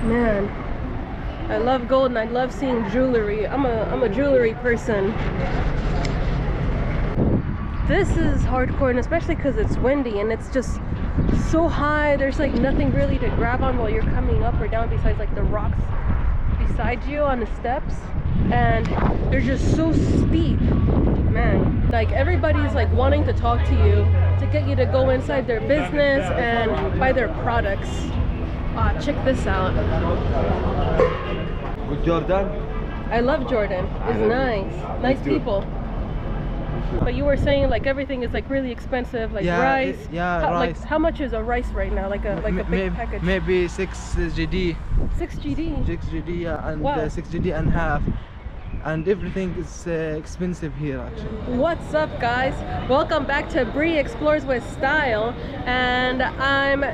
Man, I love gold and I love seeing jewelry. I'm a jewelry person. This is hardcore, and especially because it's windy and it's just so high. There's like nothing really to grab on while you're coming up or down besides like the rocks beside you on the steps, and they're just so steep. Man, like everybody's like wanting to talk to you to get you to go inside their business and buy their products. Check this out. Good Jordan? I love Jordan. It's nice people. But you were saying like everything is like really expensive, like rice. Rice. Like how much is a rice right now? Like a big package. Maybe 6 GD. 6 GD. 6 GD, yeah, and wow. 6 GD and half. And everything is expensive here actually. What's up, guys? Welcome back to Bree Explores with Style, and I'm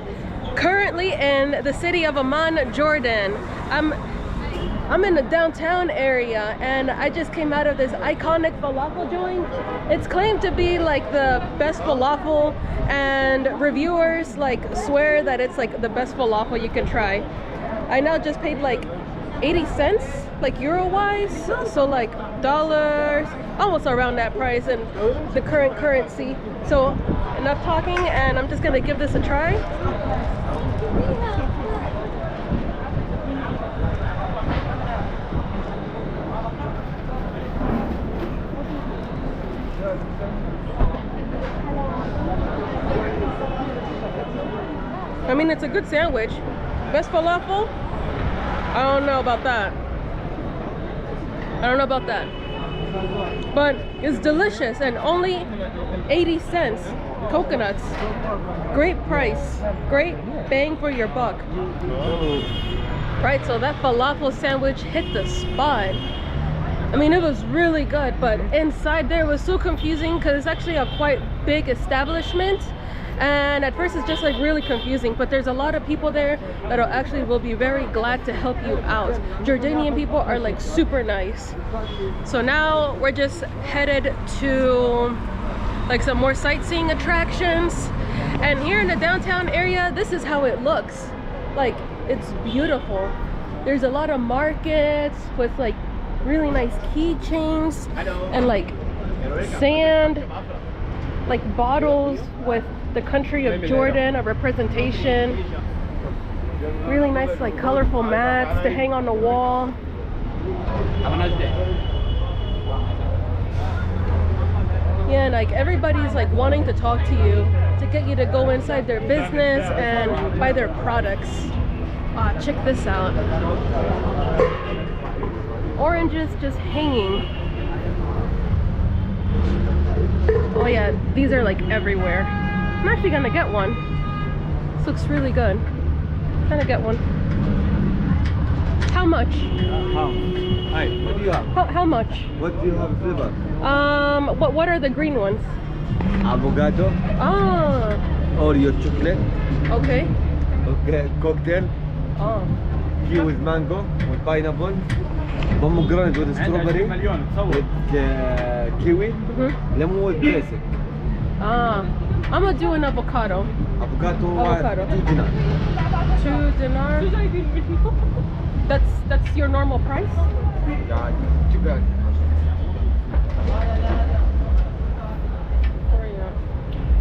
currently in the city of Amman, Jordan. I'm in the downtown area, and I just came out of this iconic falafel joint. It's claimed to be like the best falafel, and reviewers like swear that it's like the best falafel you can try. I now just paid like 80 cents, like euro wise, so like dollars, almost around that price in the current currency. So enough talking, and I'm just gonna give this a try. I mean, it's a good sandwich. Best falafel? I don't know about that. But it's delicious, and only 80 cents. Coconuts. Great price. Great bang for your buck. Right, so that falafel sandwich hit the spot. I mean, it was really good, but inside there was so confusing because it's actually a quite big establishment. And at first it's just like really confusing, but there's a lot of people there that actually will be very glad to help you out. Jordanian people are like super nice. So now we're just headed to like some more sightseeing attractions, and here in the downtown area, this is how it looks. Like, it's beautiful. There's a lot of markets with like really nice keychains and like sand, like bottles with the country of Jordan, a representation. Really nice, like colorful mats to hang on the wall. Yeah, and like everybody's like wanting to talk to you to get you to go inside their business and buy their products. Check this out. Oranges just hanging. Oh yeah, these are like everywhere. I'm actually gonna get one. This looks really good. I'm gonna get one. How much? Hi, what do you have? How much? What do you have flavor? What are the green ones? Avocado. Ah. Oreo chocolate. Okay. Okay, cocktail. Oh. Tea with mango, with pineapple. Pomegranate with strawberry. With kiwi. Lemon with basic. Ah. I'm gonna do an avocado. Avocado. 2 dinar. 2 dinar. That's your normal price? Yeah, too bad.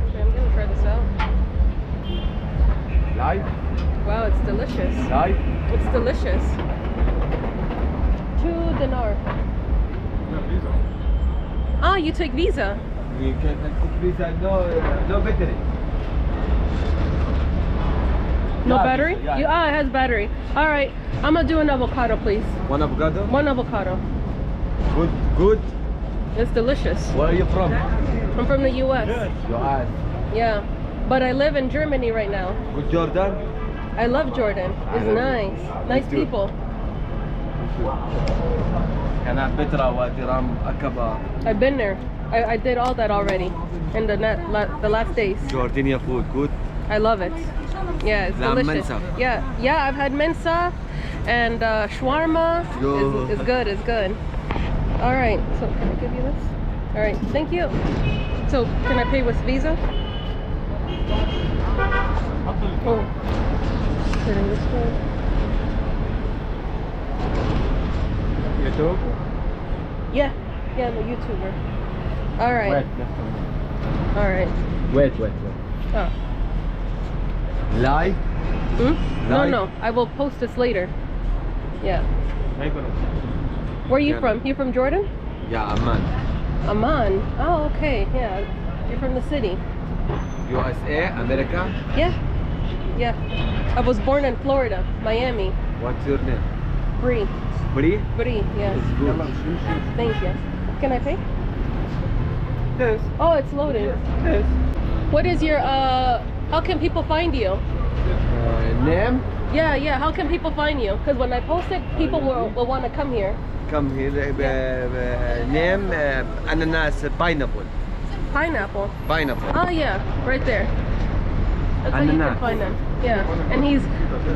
Okay, I'm gonna try this out. Live? Wow, it's delicious. Live? It's delicious. 2 dinar. Ah, you take Visa? You can take Visa, no battery. No Yeah, battery? yeah. It has battery. All right, I'm gonna do an avocado, please. One avocado? One avocado. Good. It's delicious. Where are you from? I'm from the US. US. Yeah, but I live in Germany right now. Good Jordan? I love Jordan. It's nice. Nice people. I've been there. I did all that already in the last days. Jordanian food, good? I love it. Yeah, it's delicious. Yeah, I've had mensa, and shawarma is good. It's good. All right, so can I give you this? All right, thank you. So can I pay with Visa? Oh, putting this one. YouTube? Yeah, yeah, I'm a YouTuber. All right. Wait. All right. Wait. Oh. Live? No, Live? no. I will post this later. Yeah. Where are you Yeah. from? You from Jordan? Yeah, Amman. Amman. Oh, okay. Yeah. You're from the city. USA, America. Yeah. Yeah. I was born in Florida, Miami. What's your name? Bree. Bree? Bree, yeah. It's good. Thank you. Can I pay? Yes. Oh, it's loading. Yes. What is your, how can people find you? Name? Yeah, how can people find you? Because when I post it, people will want to come here. Come here. Name ananas pineapple. Pineapple. Pineapple. Oh yeah, right there. That's how you can Ananas. find him. Yeah, and he's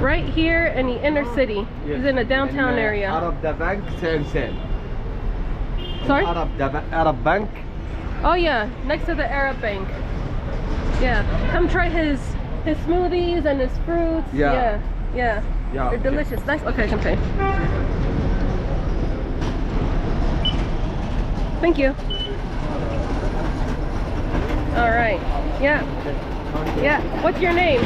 right here in the inner city. He's in a downtown And, area. Arab the bank, same. Sorry? Arab bank. Oh yeah, next to the Arab Bank. Yeah, come try his smoothies and his fruits. Yeah. Yeah. Yeah, They're okay. delicious. Nice. Okay, I can pay. Thank you. All right. Yeah. Yeah. What's your name?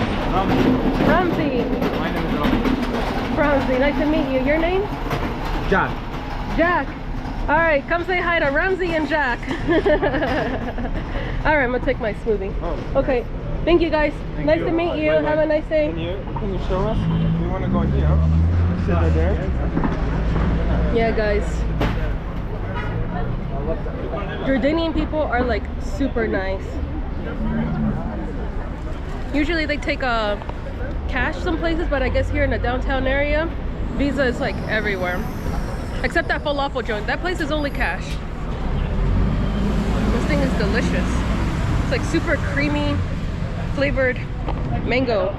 Ramsey. My name is Ram. Ramsey. Nice to meet you. Your name? Jack. Jack. All right. Come say hi to Ramsey and Jack. All right. I'm gonna take my smoothie. Oh, Okay. Thank you guys. Nice you. to meet you. Bye-bye. Have a nice day. Can you show us? We want to go here. Sit right there. Yeah, guys. Jordanian people are like super nice. Usually they take cash some places, but I guess here in the downtown area, Visa is like everywhere. Except that falafel joint. That place is only cash. This thing is delicious. It's like super creamy, flavored mango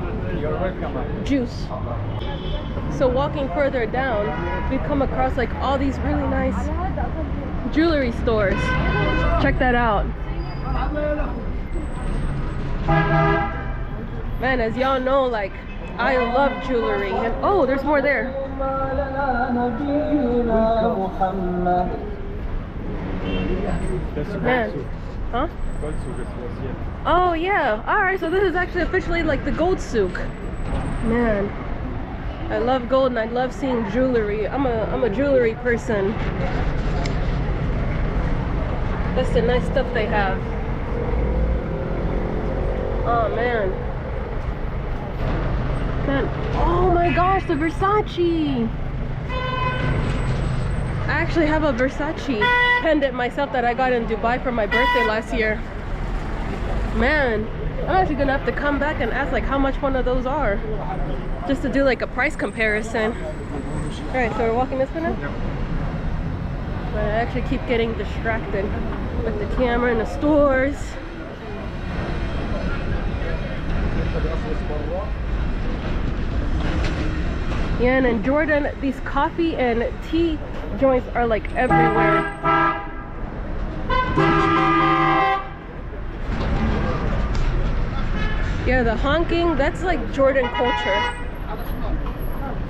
juice. So walking further down, we've come across like all these really nice jewelry stores. Check that out. Man, as y'all know, like I love jewelry. And oh, there's more there. Man. Huh? Oh yeah. Alright, so this is actually officially like the gold souk. Man. I love gold and I love seeing jewelry. I'm a jewelry person. That's the nice stuff they have. Oh man. Man. Oh my gosh, the Versace. I actually have a Versace pendant myself that I got in Dubai for my birthday last year. Man, I'm actually gonna have to come back and ask like how much one of those are, just to do like a price comparison. All right, so we're walking this way now. But I actually keep getting distracted with the camera in the stores. Yeah, and in Jordan, these coffee and tea joints are like everywhere. Yeah, the honking, that's like Jordan culture.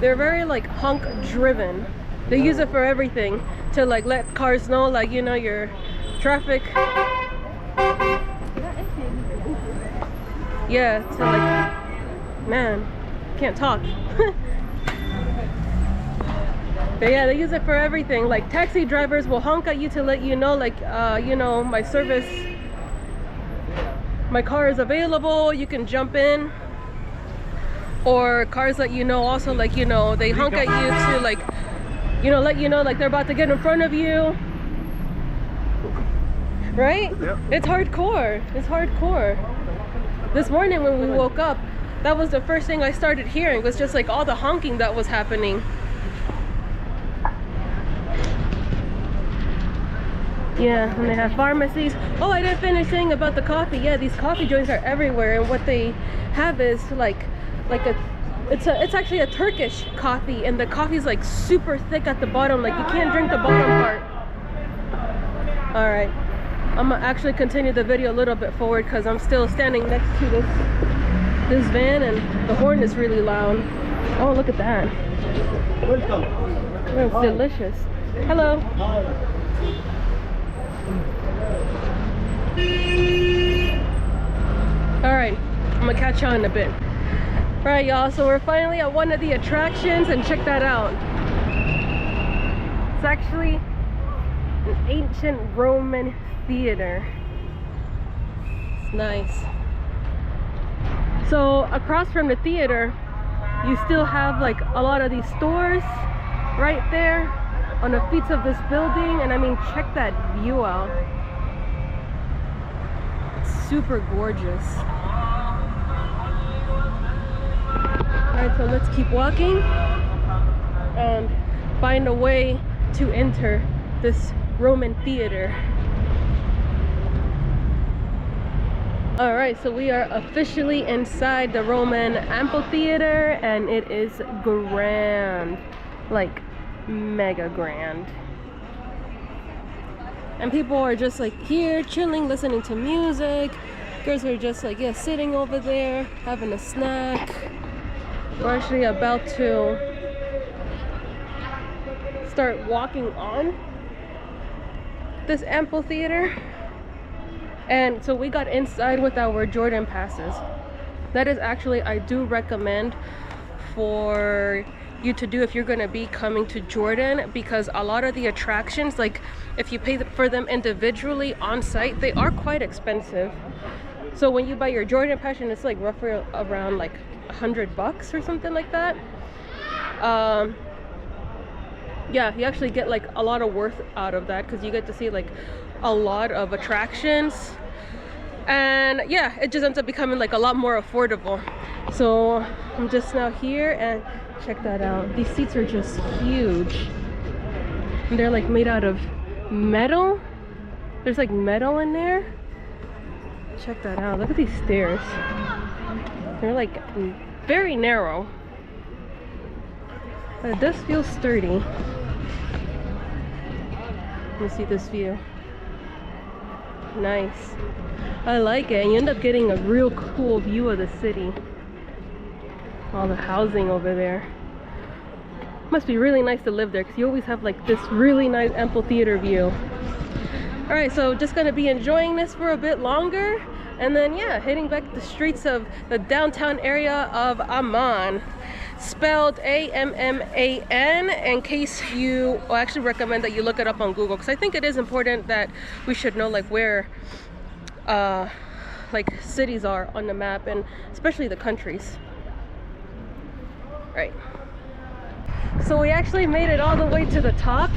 They're very like honk driven. They use it for everything, to like let cars know like, you know, your traffic. Yeah, to like, man, can't talk. But yeah, they use it for everything. Like taxi drivers will honk at you to let you know like, you know, my service, my car is available, you can jump in. Or cars let you know also like, you know, they honk at you to like, you know, let you know like they're about to get in front of you. Right? Yep. It's hardcore. It's hardcore. This morning when we woke up, that was the first thing I started hearing, was just like all the honking that was happening. Yeah, and they have pharmacies. Oh, I didn't finish saying about the coffee. Yeah, these coffee joints are everywhere, and what they have is it's actually a Turkish coffee, and the coffee is like super thick at the bottom, like you can't drink the bottom part. All right, I'm gonna actually continue the video a little bit forward because I'm still standing next to this van, and the horn is really loud. Oh, look at that. Welcome. It's delicious. Hello. All right, I'm gonna catch on in a bit. All right, y'all, so we're finally at one of the attractions, and check that out. It's actually an ancient Roman theater. It's nice. So across from the theater, you still have like a lot of these stores right there on the feet of this building, and I mean, check that view out. It's super gorgeous. Alright, so let's keep walking and find a way to enter this Roman theater. Alright, so we are officially inside the Roman amphitheater, and it is grand. Like, mega grand. And people are just like here chilling, listening to music. Girls are just like, yeah, sitting over there having a snack. We're actually about to start walking on this amphitheater, and so we got inside with our Jordan passes. That is actually, I do recommend for you to do if you're going to be coming to Jordan, because a lot of the attractions, like if you pay for them individually on site, they are quite expensive. So when you buy your Jordan pass, and it's like roughly around like $100 or something like that, yeah, you actually get like a lot of worth out of that, because you get to see like a lot of attractions, and yeah, it just ends up becoming like a lot more affordable. So I'm just now here, and check that out. These seats are just huge, and they're like made out of metal. There's like metal in there. Check that out. Look at these stairs. They're like very narrow, but it does feel sturdy. Let me see this view. Nice. I like it. And you end up getting a real cool view of the city. All the housing over there. Must be really nice to live there, because you always have like this really nice amphitheater view. All right, so just gonna be enjoying this for a bit longer, and then yeah, heading back the streets of the downtown area of Amman, spelled A-M-M-A-N, in case you, well, I actually recommend that you look it up on Google, because I think it is important that we should know like where like cities are on the map, and especially the countries. Right, so we actually made it all the way to the top,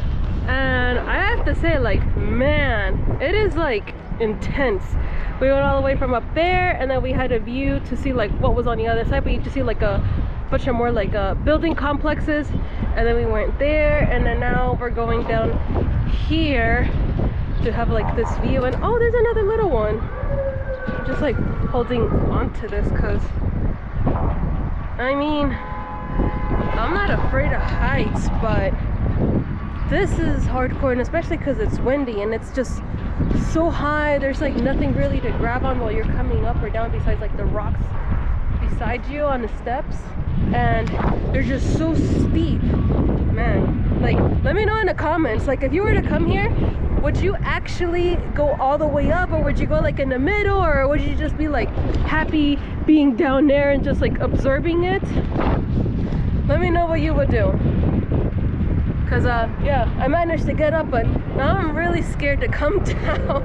and I have to say, like, man, it is like intense. We went all the way from up there, and then we had a view to see like what was on the other side, but you could see like a bunch of more like building complexes, and then we went there, and then now we're going down here to have like this view. And oh, there's another little one. I'm just like holding on to this, because I mean, I'm not afraid of heights, but this is hardcore, and especially because it's windy and it's just so high. There's like nothing really to grab on while you're coming up or down besides like the rocks beside you on the steps, and they're just so steep, man. Like, let me know in the comments, like, if you were to come here, would you actually go all the way up, or would you go like in the middle, or would you just be like happy being down there and just like absorbing it? Let me know what you would do, because yeah, I managed to get up, but now I'm really scared to come down.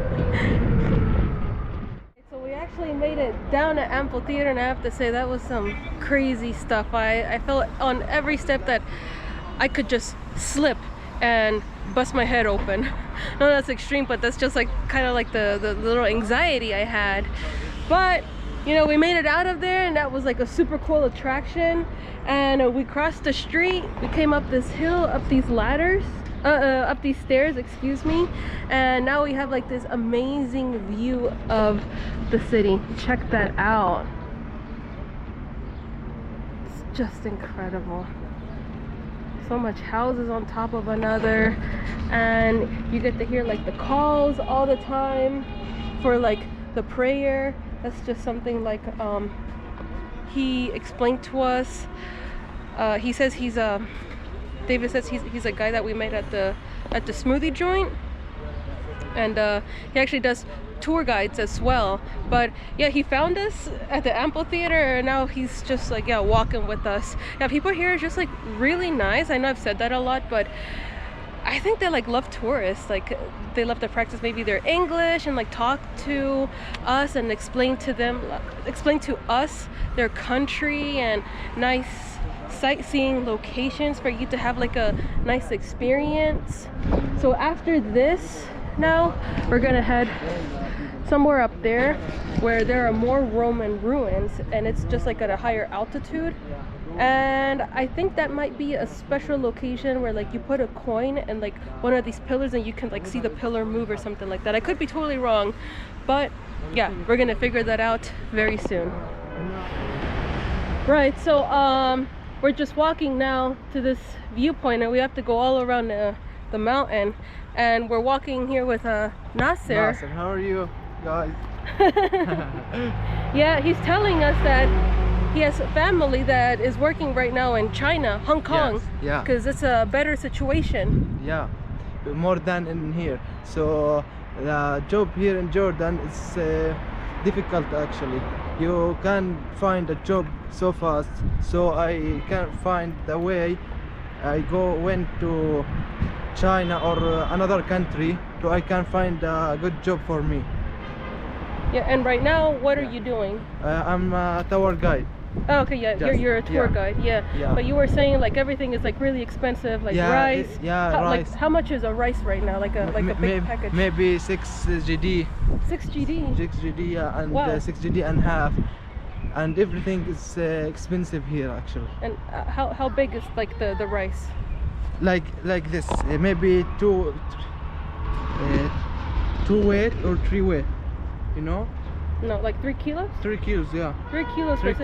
So we actually made it down to amphitheater, and I have to say that was some crazy stuff. I felt on every step that I could just slip and bust my head open. No, that's extreme, but that's just like kind of like the little anxiety I had. But you know, we made it out of there, and that was like a super cool attraction. And we crossed the street, we came up this hill, up these ladders, up these stairs, excuse me, and now we have like this amazing view of the city. Check that out. It's just incredible. So much houses on top of another, and you get to hear like the calls all the time for like the prayer. That's just something like he explained to us. He says he's David says he's a guy that we met at the at the smoothie joint, and he actually does tour guides as well. But yeah, he found us at the amphitheater, and now he's just like, yeah, walking with us. Yeah, people here are just like really nice. I know I've said that a lot, but I think they like love tourists. Like they love to practice maybe their English and like talk to us and explain to us their country and nice sightseeing locations for you to have like a nice experience. So after this, now we're gonna head somewhere up there where there are more Roman ruins, and it's just like at a higher altitude. And I think that might be a special location where like you put a coin and like one of these pillars and you can like see the pillar move or something like that. I could be totally wrong, but yeah, we're gonna figure that out very soon. Right, so we're just walking now to this viewpoint, and we have to go all around the mountain, and we're walking here with Nasser. Nasser, how are you guys? Yeah, he's telling us that he has a family that is working right now in China, Hong Kong. Yes, yeah. Because it's a better situation. Yeah, more than in here. So the job here in Jordan is difficult actually. You can't find a job so fast. So I can't find the way. I went to China or another country, so I can find a good job for me. Yeah, and right now, what are you doing? I'm a tour guide. Oh, okay, yeah, you're a tour guide, yeah. But you were saying like everything is like really expensive, like rice. Rice. Like how much is a rice right now? Like a big package. Maybe 6 GD. 6 GD. 6 GD, yeah, and wow. 6 GD and half, and everything is expensive here actually. And how big is like the rice? Like this, maybe two weight or 3 weight, you know? No, like 3 kilos? 3 kilos, yeah. 3 kilos. 3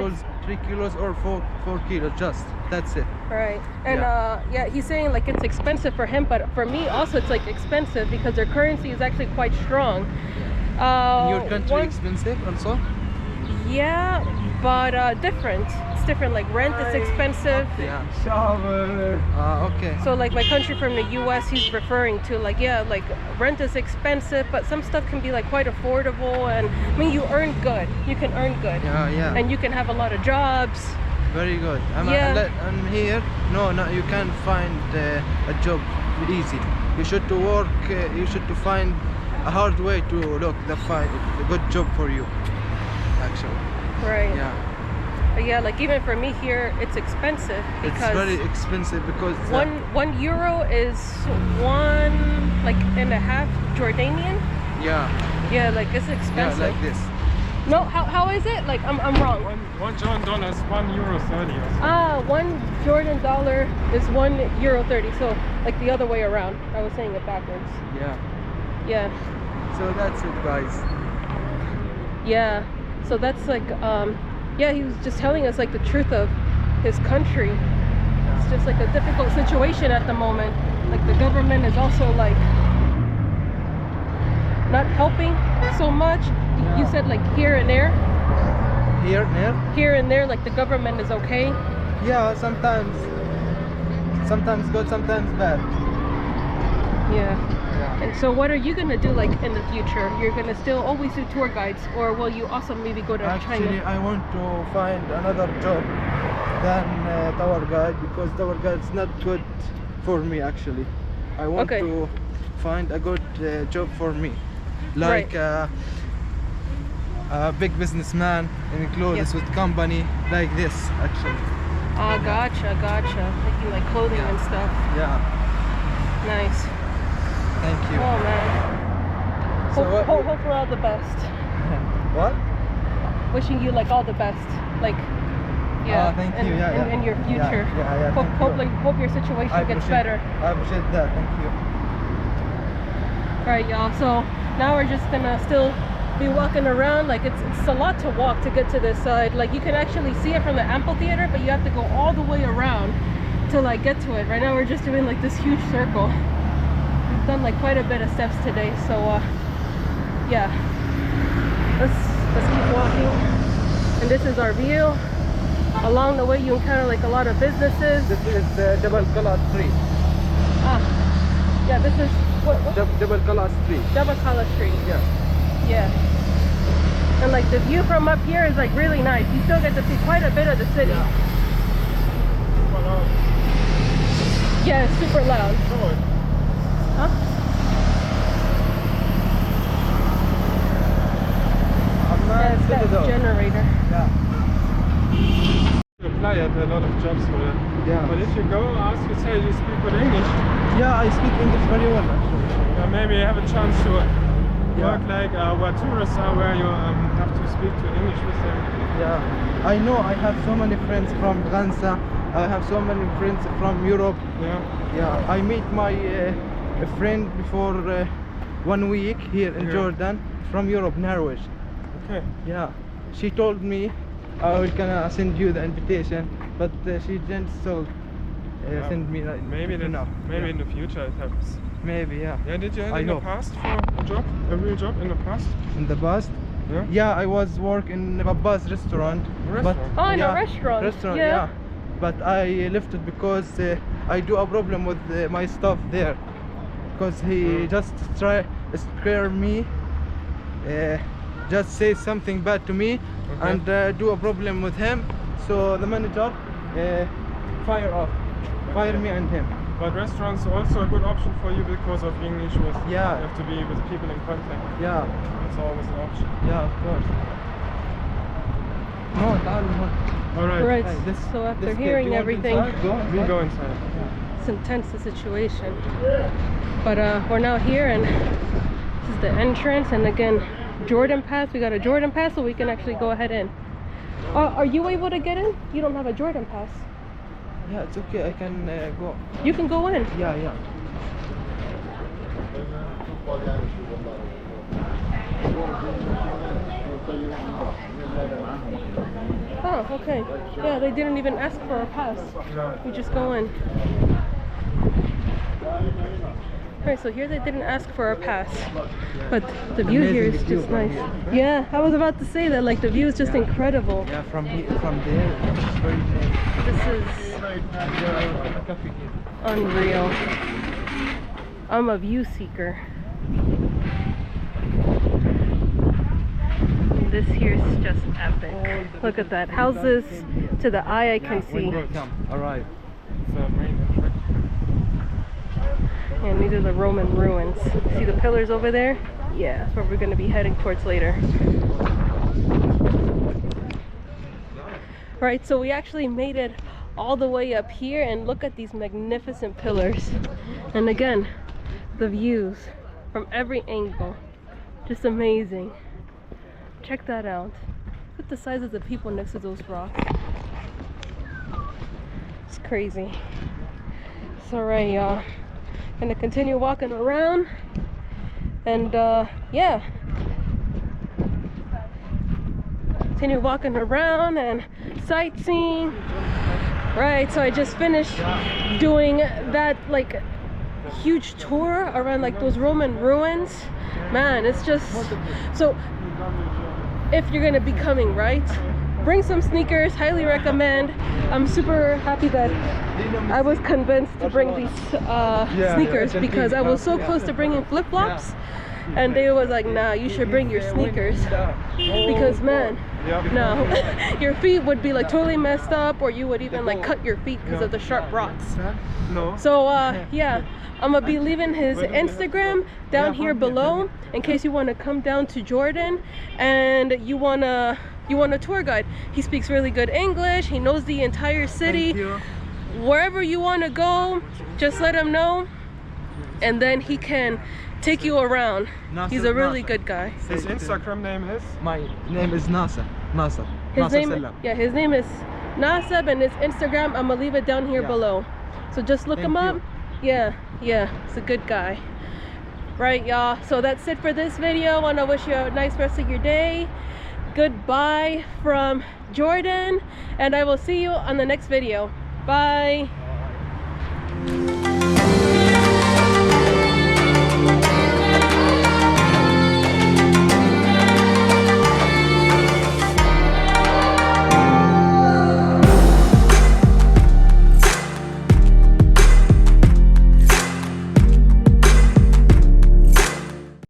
kilos or 4 kilos, just that's it. Right. And yeah, he's saying like it's expensive for him, but for me also it's like expensive because their currency is actually quite strong. In your country expensive also? Yeah, but different. It's different. Like rent is expensive. Yeah. Okay. So like my country from the US, he's referring to like, yeah, like rent is expensive, but some stuff can be like quite affordable, and I mean you earn good. You can earn good. Yeah. And you can have a lot of jobs. Very good. I'm here. No, you can't find a job easy. You should to work. You should to find a hard way to find a good job for you. Actually. Right. Yeah. But yeah, like even for me here, it's expensive because it's very expensive because one euro is 1.5 Jordanian. Yeah. Yeah, like it's expensive. Yeah, like this. No, how is it? Like I'm wrong. One Jordan dollar is €1.30. $1 Jordan dollar is €1.30. So like the other way around. I was saying it backwards. Yeah. Yeah. So that's it, guys. Yeah. So that's like yeah, he was just telling us like the truth of his country. It's just like a difficult situation at the moment. Like the government is also like not helping so much. Yeah. You said like here and there. Here and there, like the government is okay. Yeah, sometimes good, sometimes bad. Yeah. And so what are you gonna do like in the future? You're gonna still always do tour guides, or will you also maybe go to China? Actually, I want to find another job than tour guide, because tour guide is not good for me actually. I want to find a good job for me, like a big businessman in clothes with company like this actually. Ah, gotcha. Making like clothing and stuff. Yeah. Nice. Thank you. Oh man. So hope for all the best. What? Wishing you like all the best. Like yeah. Thank you. In your future. Yeah. Hope your situation gets better. I appreciate that. Thank you. Alright y'all, so now we're just gonna still be walking around. Like it's a lot to walk to get to this side. Like you can actually see it from the amphitheater, but you have to go all the way around to like get to it. Right now we're just doing like this huge circle. We've done like quite a bit of steps today, so yeah, let's keep walking. And this is our view. Along the way you encounter like a lot of businesses. This is the Jabal Qalat tree. Yeah, this is what? Double Color Street. Double Color Street. Yeah. Yeah. And like the view from up here is like really nice. You still get to see quite a bit of the city. Yeah, it's super loud. Huh? Yeah, it's that generator. Yeah. You apply at a lot of jobs for that. Yeah. But if you go, ask you say you speak good English. Yeah, I speak English very well actually. Maybe you have a chance to work like where tourists are, where you have to speak to English with them. Yeah. I know I have so many friends from Gaza. I have so many friends from Europe. Yeah. Yeah. I meet my a friend before 1 week here in Jordan from Europe, Norway. Okay. Yeah. She told me I will gonna send you the invitation, but she didn't send me right Maybe then, now. maybe in the future it happens. Maybe, yeah. Yeah, did you have I in the hope. past for a job, a real job in the past? In the past? Yeah. Yeah, I was working in a bus restaurant. But, Restaurant? Oh, in a yeah, restaurant. Restaurant, Yeah. yeah. But I left it because I do a problem with my staff there. Because he just try scare me, just say something bad to me, and do a problem with him. So the manager fire me and him. But restaurants are also a good option for you because of English. Yeah. You have to be with people in contact. Yeah, It's always an option. yeah, of course. No, تعالوا. Alright. Right. Hey, this- So after this kid, hearing you want everything, inside? Go We inside. go inside. it's intense the situation. But we're now here, and this is the entrance. And again, Jordan Pass. We got a Jordan Pass, so we can actually go ahead in. Are you able to get in? You don't have a Jordan Pass. Yeah, it's okay. I can go. You can go in. Yeah, yeah. Oh, okay. Yeah, they didn't even ask for a pass. We just go in. Alright, so here they didn't ask for a pass, but the view here is just nice. Yeah, I was about to say that, like the view is just incredible. Yeah, from here, from there, it's very nice. This is unreal. I'm a view seeker. This here is just epic. Look at that. Houses to the eye I can see. Alright. It's a main attraction. And these are the Roman ruins. See the pillars over there? Yeah, that's where we're going to be heading towards later. Right, so we actually made it all the way up here, and look at these magnificent pillars. And again, the views from every angle. Just amazing. Check that out. Look at the size of the people next to those rocks. It's crazy. It's alright, y'all. Gonna continue walking around, and yeah, continue walking around and sightseeing. Right, so I just finished doing that like huge tour around like those Roman ruins. Man, it's just so. If you're gonna be coming, right, bring some sneakers. Highly recommend. I'm super happy that I was convinced to bring these sneakers, because I was so close to bringing flip-flops, and they was like, nah, you should bring your sneakers, because man, no, your feet would be like totally messed up, or you would even like cut your feet because of the sharp rocks. So yeah, I'm gonna be leaving his Instagram down here below in case you want to come down to Jordan and you want a tour guide. He speaks really good English. He knows the entire city. Wherever you want to go, just let him know, and then he can take you around. He's a really good guy. His Instagram name is? My name is Nasser. His name is Nasab, and his Instagram, I'm gonna leave it down here below. So just look him up. Yeah, it's a good guy. Right, y'all, so that's it for this video. I want to wish you a nice rest of your day. Goodbye from Jordan, and I will see you on the next video. Bye.